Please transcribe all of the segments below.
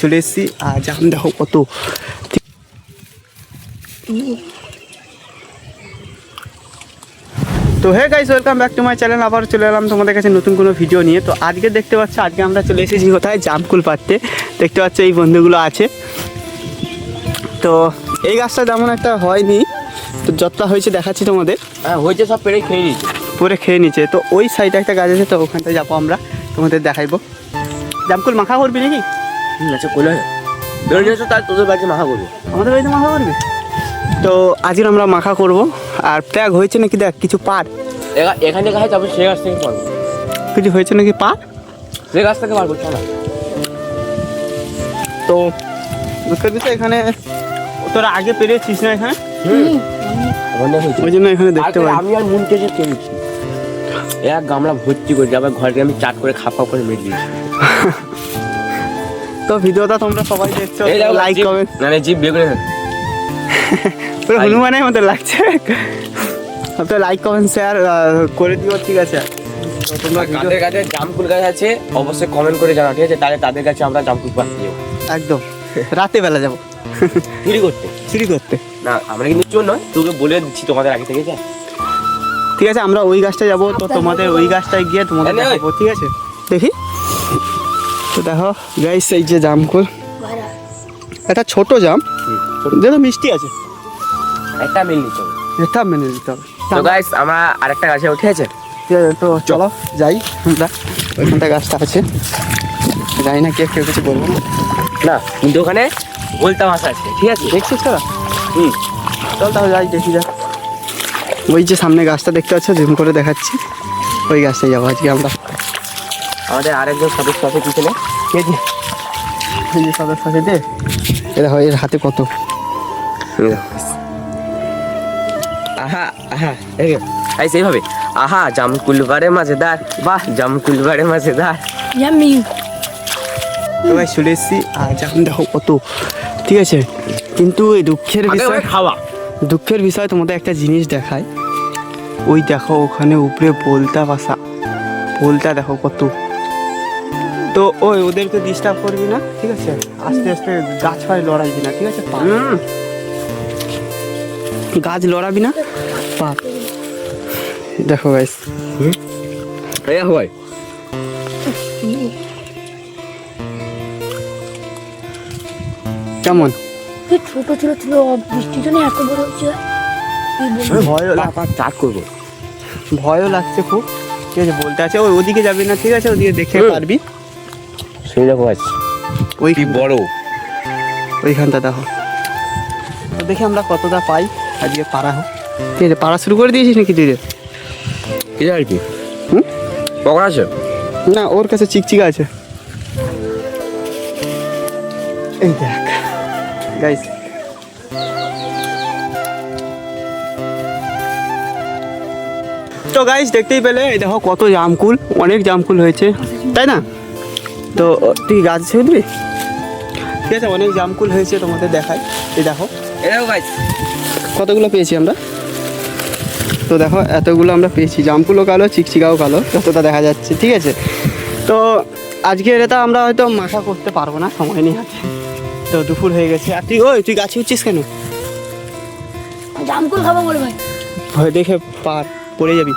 চলে এসেছি আর জাম দেখো কত। তো hey guys, welcome back to my channel. আবার চলে এলাম তোমাদের কাছে নতুন কোনো ভিডিও নিয়ে। তো আজকে দেখতে পাচ্ছ, আজকে আমরা চলে এসেছি কোথায়, জামকুল পাড়তে। দেখতে পাচ্ছ এই বন্ধুগুলো আছে। তো এই গাছটা তেমন একটা হয়নি, তো যতটা হয়েছে দেখাচ্ছি তোমাদের। হ্যাঁ হয়েছে, সব পেরে খেয়ে নিয়েছে, পরে খেয়ে নিচ্ছে। তো ওই সাইডে একটা গাছ আছে, তো ওখানটায় যাবো আমরা, তোমাদের দেখাইবো। জামকুল মাখা করবি নাকি? আচ্ছা কোলে বেরোয় যাচ্ছ, তার তোদের বাড়িতে মাখা করবো। আমাদের বাড়িতে মাখা করবি? তো আজকে আমরা মাখা করব। আর প্যাক হয়েছে নাকি দেখ, কিছু পার এখান থেকে খাই, তারপর সে গাছ থেকে পারবো। কিছু হয়েছে নাকি পার, সে গাছ থেকে পারবো না। তো বুঝতে পারছিস, এখানে তোরা আগে পেরেছিস না এখানে, ওই জন্য এখানে দেখতে পাই। আমি আর মন কেটে খেয়েছি, এক গামলা ভর্তি করে আবার ঘরে আমি চাট করে খাপ খাপ করে মেরে দিয়েছি। তো ভিডিওটা তোমরা সবাই দেখছো, লাইক কমেন্ট, মানে জিভ বেগুনে পুরো হনুমানের মতো লাগছে। তো লাইক কমেন্ট শেয়ার করে দিও, ঠিক আছে? তো তোমরা কাদের কাছে জামকুল গাছ আছে অবশ্যই কমেন্ট করে জানাও, ঠিক আছে? তাহলে তাদের কাছে আমরা জামকুল পাচ্ছি একদম রাতে বেলা যাবো চুরি করতে। না আমরা কিন্তু চোর নয়, তোকে বলে দিচ্ছি তোমাদের আগে থেকে। ঠিক আছে, আমরা ওই গাছটা যাবো। তো তোমাদের ওই গাছটায় গিয়ে তোমাদের দেখাবো, ঠিক আছে? দেখি। তো দেখো গাইস, এই যে জামকুল, একটা ছোট জাম, যেটা মিষ্টি আছে, একটা মিল নিতে হবে, এটা মেনে নিতে হবে। তো গাইস আমরা আরেকটা গাছে উঠে আছে। ঠিক আছে, তো চলো যাই আমরা। ওইখানটা গাছটা আছে, জানি না কেউ কিছু বলবো না, না কিন্তু ওখানে গোলতা মাছ আছে, ঠিক আছে? দেখছিস তোরা? চল তাহলে যাই, দেখি যা। ওই যে সামনে গাছটা দেখতে পাচ্ছ, জুম করে দেখাচ্ছি, ওই গাছটায় যাবো আজকে আমরা। আমাদের আরেকজন সদস্য আছে পিছনে, ঠিক আছে? এই যে সদস্য আছে দে, এরা হয় এর হাতে কত। আহা আহা এই সেইভাবে আহা জামকুল বারে মাঝেদার, বাহ জামকুল বারে মাঝেদার। তো ভাই চলে এসেছি আর জাম দেখো কত, ঠিক আছে? কিন্তু এই দুঃখের বিষয়, দুঃখের বিষয় তোমাদের একটা জিনিস দেখায়। ওই দেখো ওখানে উপরে বোলতা বাসা, বোলতা দেখো কত। তো ওই ওদেরকে ডিস্টার্ব করবি না, ঠিক আছে? আস্তে আস্তে গাছ ফাছ লড়াইবি না, ঠিক আছে? গাছ লড়াবি না, পাপ। দেখো গাইস, ভাই কেমন ছোট ছিল বৃষ্টির জন্য এত বড় হচ্ছে। ভয়ও চাট করবো, ভয়ও লাগছে খুব, ঠিক আছে? বলতে আছে ওই ওদিকে যাবি না, ঠিক আছে? ওদিকে দেখে পারবি। সেই দেখো গাছ ওই কি বড়, ওইখানটা দেখো। তো দেখি আমরা কতটা পাই আজকে পাড়া হোক, ঠিক আছে? পাড়া শুরু করে দিয়েছিস নাকি তুই? কি আর কি পকড়া আছে না, ওর কাছে চিকচিকা আছে। এই দেখ গাইস, তো গাইস দেখতেই পেলে, এই দেখো কত জামকুল, অনেক জামকুল হয়েছে, তাই না? তো তুই গাছ ছেড়ে দিবি, ঠিক আছে? অনেক জামকুল হয়েছে, তোমাদের দেখাই। এই দেখো এরাও গাছ কতগুলো পেয়েছি আমরা। তো দেখো এতগুলো আমরা পেয়েছি, জামকুলও কালো, চিকচিকাও কালো, যতটা দেখা যাচ্ছে, ঠিক আছে? তো আজকে এটা আমরা হয়তো মাখা করতে পারবো না, সময় নেই হাতে। তো দুপুর হয়ে গেছে। আর তুই গাছে উঠছিস কেন? জামকুল খাবো বলে ভাই, ভয় দেখে পার পড়ে যাবি।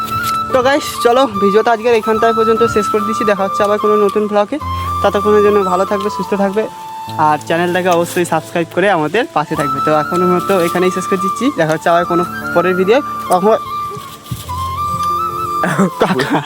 তো গাইস চলো, ভিডিওটা আজকের এখানটায় পর্যন্ত শেষ করে দিচ্ছি। দেখা হচ্ছে আবার কোনো নতুন ব্লগে। ততক্ষণের জন্য ভালো থাকবে, সুস্থ থাকবে, আর চ্যানেলটাকে অবশ্যই সাবস্ক্রাইব করে আমাদের পাশে থাকবে। তো এখনের মতো এখানেই শেষ করে দিচ্ছি। দেখা হচ্ছে আবার কোনো পরের ভিডিও। কাকা